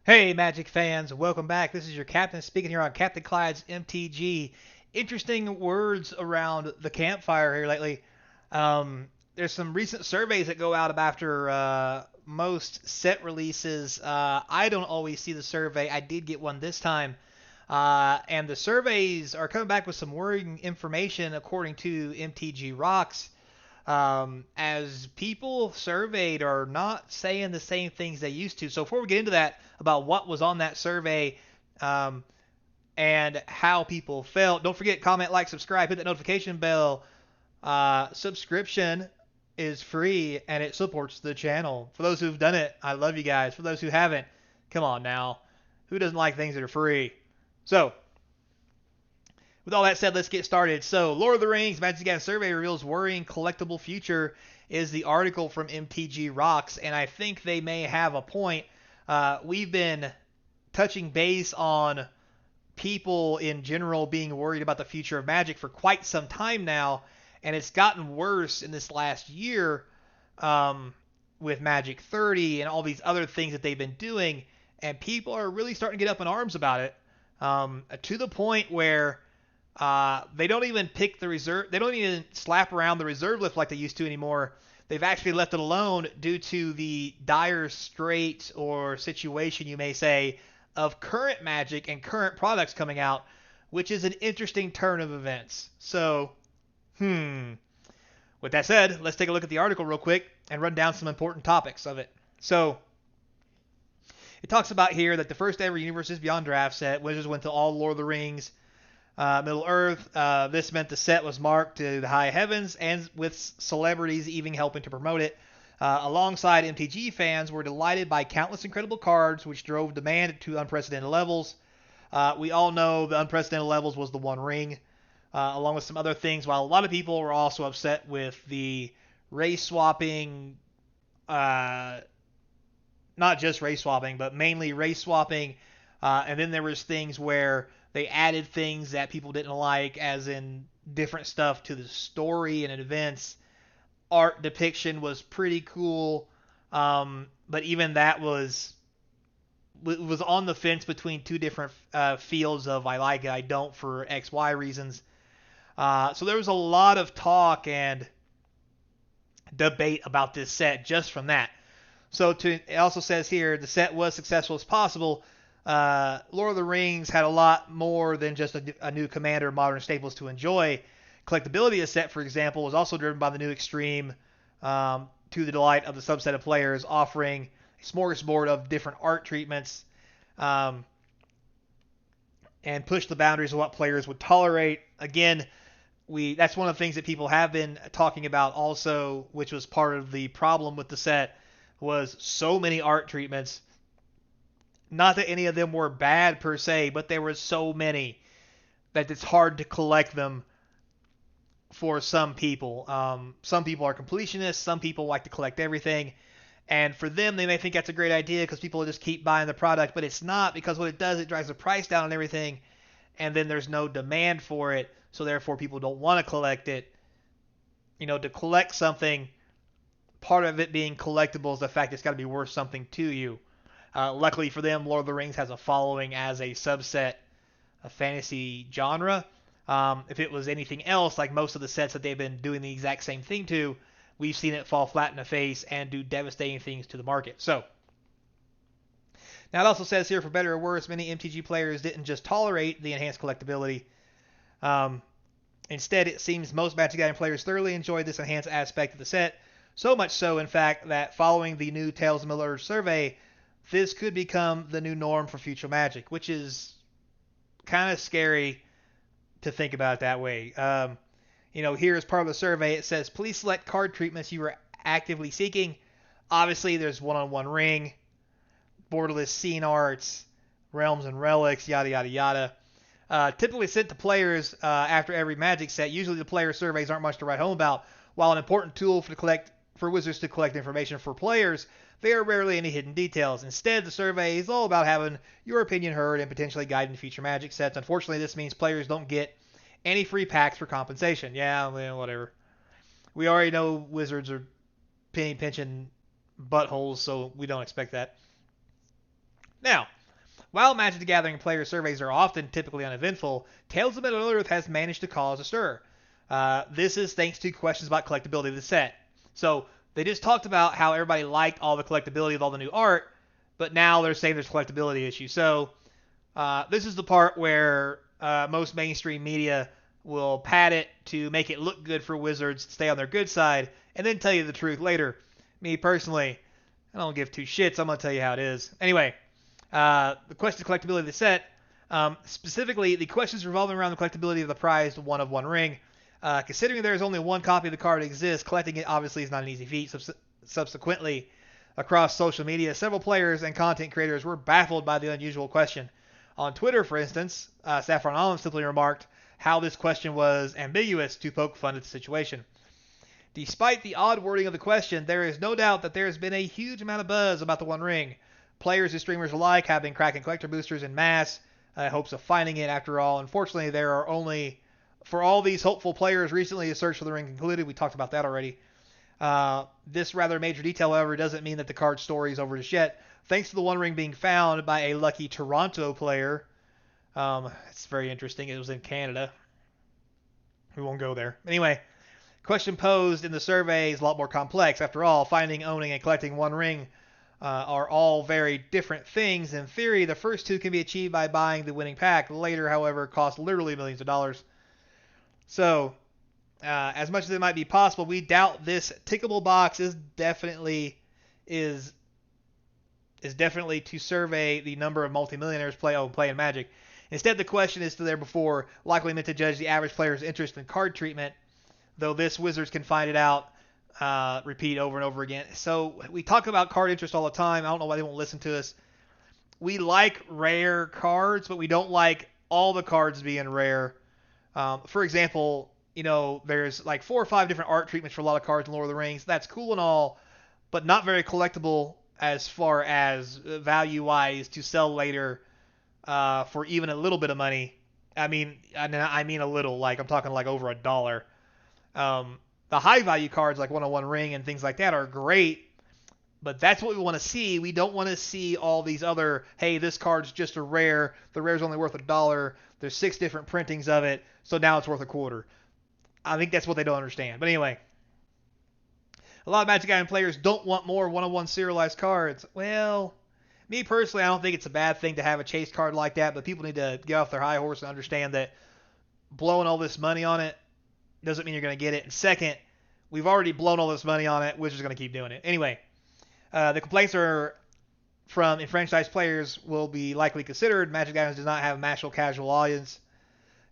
Hey, Magic fans, welcome back. This is your captain speaking here on Captain Clyde's MTG. Interesting words around the campfire here lately. There's some recent surveys that go out after most set releases. I don't always see the survey. I did get one this time. And the surveys are coming back with some worrying information according to MTG Rocks. As people surveyed are not saying the same things they used to. So before we get into that, about what was on that survey um, and how people felt, don't forget comment, like, subscribe, hit that notification bell. Subscription is free and it supports the channel. For those who've done it, I love you guys. For those who haven't, come on now. Who doesn't like things that are free? So, with all that said, let's get started. So, Lord of the Rings Magic the Gathering survey reveals worrying collectible future is the article from MTG Rocks, and I think they may have a point. We've been touching base on people in general being worried about the future of Magic for quite some time now, and it's gotten worse in this last year um, with Magic 30 and all these other things that they've been doing, and people are really starting to get up in arms about it to the point where they don't even pick the reserve. They don't even slap around the reserve list like they used to anymore. They've actually left it alone due to the dire strait or situation, you may say, of current Magic and current products coming out, which is an interesting turn of events. So, with that said, let's take a look at the article real quick and run down some important topics of it. So, it talks about here that the first ever Universes Beyond draft set, Wizards went to all Lord of the Rings Middle Earth. This meant the set was marked to the high heavens, and with celebrities even helping to promote it. Alongside MTG fans were delighted by countless incredible cards, which drove demand to unprecedented levels. We all know the unprecedented levels was the One Ring, along with some other things. While a lot of people were also upset with the race swapping, uh, not just race swapping, but mainly race swapping. And then there was things where they added things that people didn't like, as in different stuff to the story and events. Art depiction was pretty cool, but even that was on the fence between two different fields of I like it, I don't for X Y reasons. So there was a lot of talk and debate about this set just from that. It also says here the set was successful as possible. Lord of the Rings had a lot more than just a new commander, modern staples to enjoy. Collectability of the set, for example, was also driven by the new Extreme, to the delight of the subset of players, offering a smorgasbord of different art treatments, um, and push the boundaries of what players would tolerate. Again, that's one of the things that people have been talking about also, which was part of the problem with the set, was so many art treatments. Not that any of them were bad per se, but there were so many that it's hard to collect them for some people. Some people are completionists. Some people like to collect everything. And for them, they may think that's a great idea because people will just keep buying the product, but it's not, because what it does, it drives the price down on everything, and then there's no demand for it, so therefore people don't want to collect it. To collect something, part of it being collectible is the fact it's got to be worth something to you. Luckily for them, Lord of the Rings has a following as a subset of fantasy genre. If it was anything else, like most of the sets that they've been doing the exact same thing to, we've seen it fall flat in the face and do devastating things to the market. So, now it also says here, for better or worse, many MTG players didn't just tolerate the enhanced collectability. Um, Instead, it seems most Magic Gathering players thoroughly enjoyed this enhanced aspect of the set. So much so, in fact, that following the new Tales of Middle-earth survey, this could become the new norm for future Magic, which is kind of scary to think about it that way. Here as part of the survey, it says, please select card treatments you are actively seeking. Obviously, there's one-on-one ring, borderless scene arts, realms and relics, yada, yada, yada. Typically sent to players after every Magic set. Usually the player surveys aren't much to write home about. While an important tool for Wizards to collect information for players, there are rarely any hidden details. Instead, the survey is all about having your opinion heard and potentially guiding future Magic sets. Unfortunately, this means players don't get any free packs for compensation. Yeah, well, whatever. We already know Wizards are penny pinching buttholes, so we don't expect that. Now, while Magic the Gathering player surveys are often typically uneventful, Tales of Middle-earth has managed to cause a stir. This is thanks to questions about collectability of the set. So they just talked about how everybody liked all the collectability of all the new art, but now they're saying there's collectability issues. So this is the part where most mainstream media will pad it to make it look good for Wizards to stay on their good side, and then tell you the truth later. Me personally, I don't give two shits. I'm going to tell you how it is. Anyway, the question of collectability of the set, specifically the questions revolving around the collectability of the prized one of one ring. Considering there is only one copy of the card that exists, collecting it obviously is not an easy feat. Subsequently, across social media, several players and content creators were baffled by the unusual question. On Twitter, for instance, Saffron Olive simply remarked how this question was ambiguous to poke fun at the situation. Despite the odd wording of the question, there is no doubt that there has been a huge amount of buzz about the One Ring. Players and streamers alike have been cracking collector boosters en masse in hopes of finding it. After all, unfortunately, there are only, for all these hopeful players, recently a search for the ring concluded. We talked about that already. This rather major detail, however, doesn't mean that the card story is over just yet. Thanks to the One Ring being found by a lucky Toronto player. It's very interesting. It was in Canada. We won't go there. Anyway, question posed in the survey is a lot more complex. After all, finding, owning, and collecting One Ring are all very different things. In theory, the first two can be achieved by buying the winning pack. Later, however, cost literally millions of dollars. So, as much as it might be possible, we doubt this tickable box is definitely to survey the number of multimillionaires playing Magic. Instead, the question is to there before, likely meant to judge the average player's interest in card treatment, though this Wizards can find it out, repeat over and over again. So we talk about card interest all the time. I don't know why they won't listen to us. We like rare cards, but we don't like all the cards being rare. For example, there's like 4 or 5 different art treatments for a lot of cards in Lord of the Rings. That's cool and all, but not very collectible as far as value-wise to sell later for even a little bit of money. I mean a little. Like I'm talking like over $1. The high-value cards like One-on-One Ring and things like that are great, but that's what we want to see. We don't want to see all these other, hey, this card's just a rare. The rare's only worth $1. There's 6 different printings of it, so now it's worth $0.25. I think that's what they don't understand. But anyway, a lot of Magic Gathering players don't want more one-on-one serialized cards. Well, me personally, I don't think it's a bad thing to have a chase card like that, but people need to get off their high horse and understand that blowing all this money on it doesn't mean you're going to get it. And second, we've already blown all this money on it. Wizards are going to keep doing it. Anyway, the complaints are from enfranchised players will be likely considered. Magic Gathering does not have a massive casual audience.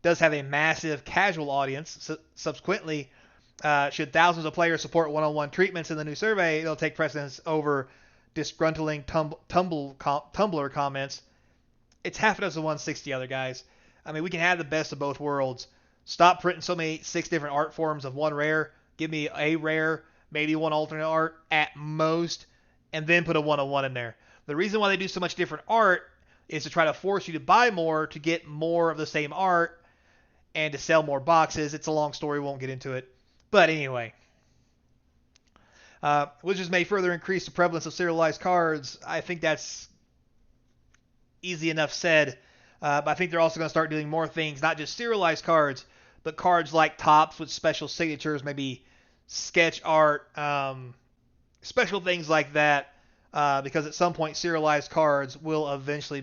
Does have a massive casual audience. Subsequently, should thousands of players support one-on-one treatments in the new survey, it'll take precedence over disgruntling Tumblr comments. It's half a dozen 160 other guys. I mean, we can have the best of both worlds. Stop printing so many 6 different art forms of one rare. Give me a rare, maybe one alternate art at most, and then put a one-on-one in there. The reason why they do so much different art is to try to force you to buy more to get more of the same art and to sell more boxes. It's a long story. Won't get into it. But anyway, Wizards may further increase the prevalence of serialized cards. I think that's easy enough said. But I think they're also going to start doing more things, not just serialized cards, but cards like Tops with special signatures, maybe sketch art, special things like that. Because at some point, serialized cards will eventually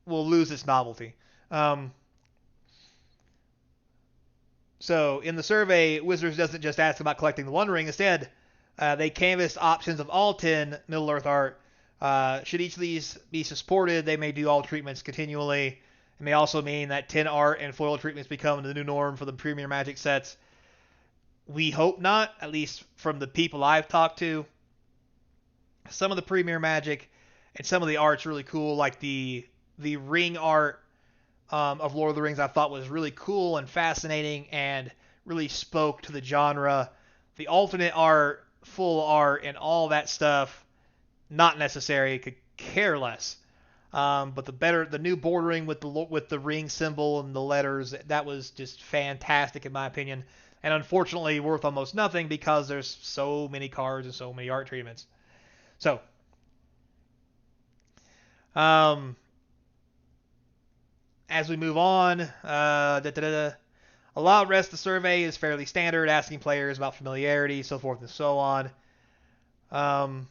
will lose its novelty. So in the survey, Wizards doesn't just ask about collecting the One Ring. Instead, they canvassed options of all 10 Middle-earth art. Should each of these be supported, they may do all treatments continually. It may also mean that 10 art and foil treatments become the new norm for the Premier Magic sets. We hope not, at least from the people I've talked to. Some of the Premier Magic and some of the art's really cool, like the ring art of Lord of the Rings I thought was really cool and fascinating and really spoke to the genre. The alternate art, full art, and all that stuff, not necessary, could care less. But the new bordering with the ring symbol and the letters, that was just fantastic in my opinion. And unfortunately worth almost nothing because there's so many cards and so many art treatments. So, As we move on, a lot of the rest of the survey is fairly standard, asking players about familiarity, so forth and so on. Um,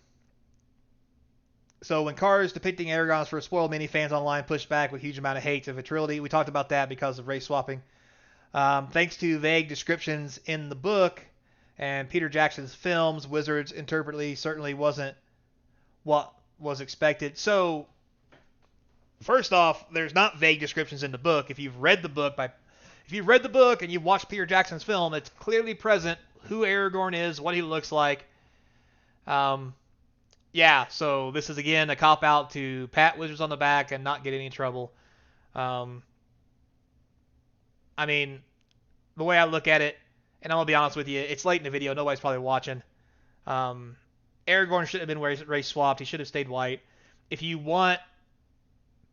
so when cards depicting Aragons for spoiled mini fans online push back with huge amount of hate to vitriolity, we talked about that because of race swapping. Thanks to vague descriptions in the book and Peter Jackson's films, Wizards interpretedly certainly wasn't what was expected. So first off, there's not vague descriptions in the book. If you've read the book and you've watched Peter Jackson's film, it's clearly present who Aragorn is, what he looks like. Yeah, so this is again a cop out to pat Wizards on the back and not get any trouble. I mean, the way I look at it, and I'm gonna be honest with you, it's late in the video, nobody's probably watching. Aragorn shouldn't have been race swapped. He should have stayed white. If you want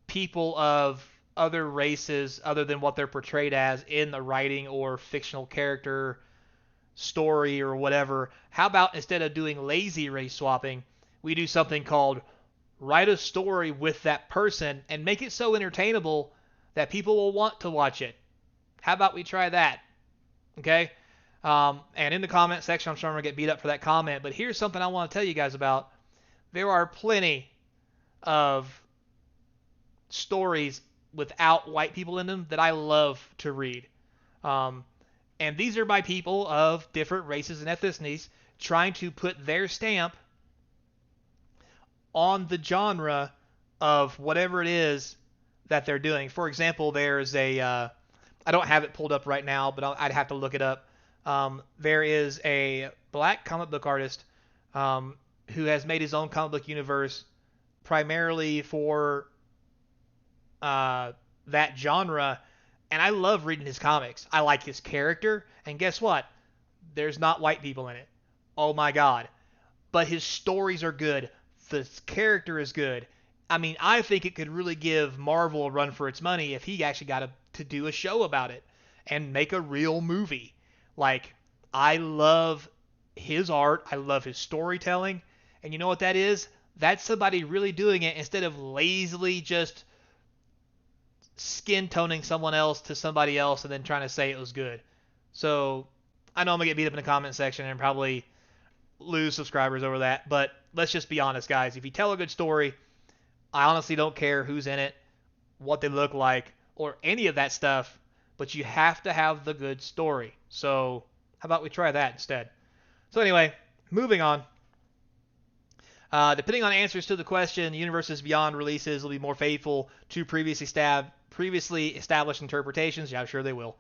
people of other races other than what they're portrayed as in the writing or fictional character story or whatever, how about instead of doing lazy race swapping, we do something called write a story with that person and make it so entertainable that people will want to watch it. How about we try that? Okay? And in the comment section, I'm sure I'm going to get beat up for that comment, but here's something I want to tell you guys about. There are plenty of stories without white people in them that I love to read. And these are by people of different races and ethnicities trying to put their stamp on the genre of whatever it is that they're doing. For example, there's I don't have it pulled up right now, but I'd have to look it up. There is a black comic book artist who has made his own comic book universe primarily for that genre, and I love reading his comics. I like his character, and guess what? There's not white people in it. Oh my god. But his stories are good. The character is good. I mean, I think it could really give Marvel a run for its money if he actually got to do a show about it and make a real movie. Like, I love his art. I love his storytelling. And you know what that is? That's somebody really doing it instead of lazily just skin toning someone else to somebody else and then trying to say it was good. So I know I'm gonna get beat up in the comment section and probably lose subscribers over that, but let's just be honest, guys. If you tell a good story, I honestly don't care who's in it, what they look like, or any of that stuff, but you have to have the good story. So how about we try that instead? So anyway, moving on. Depending on answers to the question, Universes Beyond releases will be more faithful to previously established interpretations. Yeah, I'm sure they will.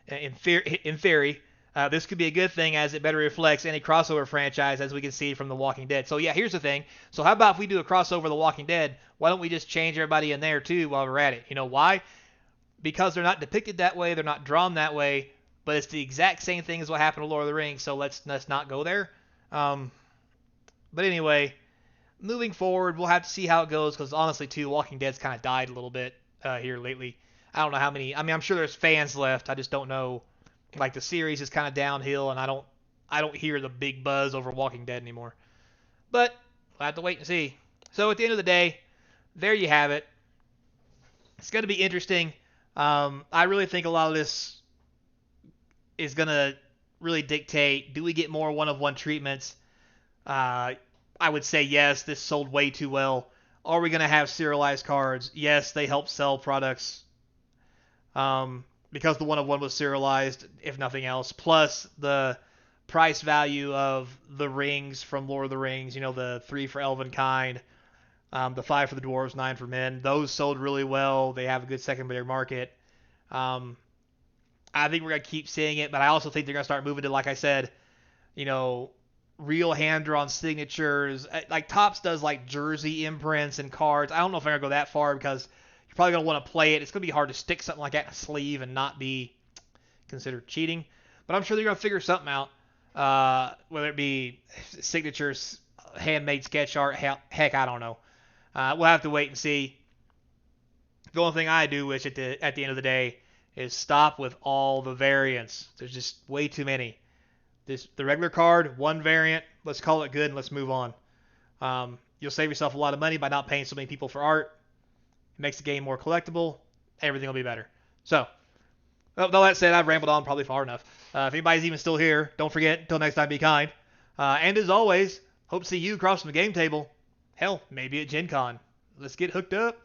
In theory, this could be a good thing as it better reflects any crossover franchise, as we can see from The Walking Dead. So yeah, here's the thing. So how about if we do a crossover of The Walking Dead? Why don't we just change everybody in there too while we're at it? You know why? Because they're not depicted that way, they're not drawn that way, but it's the exact same thing as what happened to Lord of the Rings. So let's not go there. But anyway, moving forward, we'll have to see how it goes because honestly, too, Walking Dead's kind of died a little bit here lately. I don't know how many. I mean, I'm sure there's fans left. I just don't know. Like the series is kind of downhill, and I don't hear the big buzz over Walking Dead anymore. But we'll have to wait and see. So at the end of the day, there you have it. It's going to be interesting. I really think a lot of this is going to really dictate, do we get more one-of-one treatments? I would say yes, this sold way too well. Are we going to have serialized cards? Yes, they help sell products because the one-of-one was serialized, if nothing else. Plus the price value of the rings from Lord of the Rings, you know, the 3 for Elvenkind, the 5 for the Dwarves, 9 for Men. Those sold really well. They have a good secondary market. I think we're going to keep seeing it, but I also think they're going to start moving to, like I said, you know, real hand-drawn signatures. Like Topps does like jersey imprints and cards. I don't know if I'm going to go that far because you're probably going to want to play it. It's going to be hard to stick something like that in a sleeve and not be considered cheating. But I'm sure they're going to figure something out, whether it be signatures, handmade sketch art. Heck, I don't know. We'll have to wait and see. The only thing I do wish at the end of the day is stop with all the variants. There's just way too many. The regular card, one variant. Let's call it good and let's move on. You'll save yourself a lot of money by not paying so many people for art. It makes the game more collectible. Everything will be better. So, with all that said, I've rambled on probably far enough. If anybody's even still here, don't forget, until next time, be kind. And as always, hope to see you across from the game table. Hell, maybe at Gen Con. Let's get hooked up.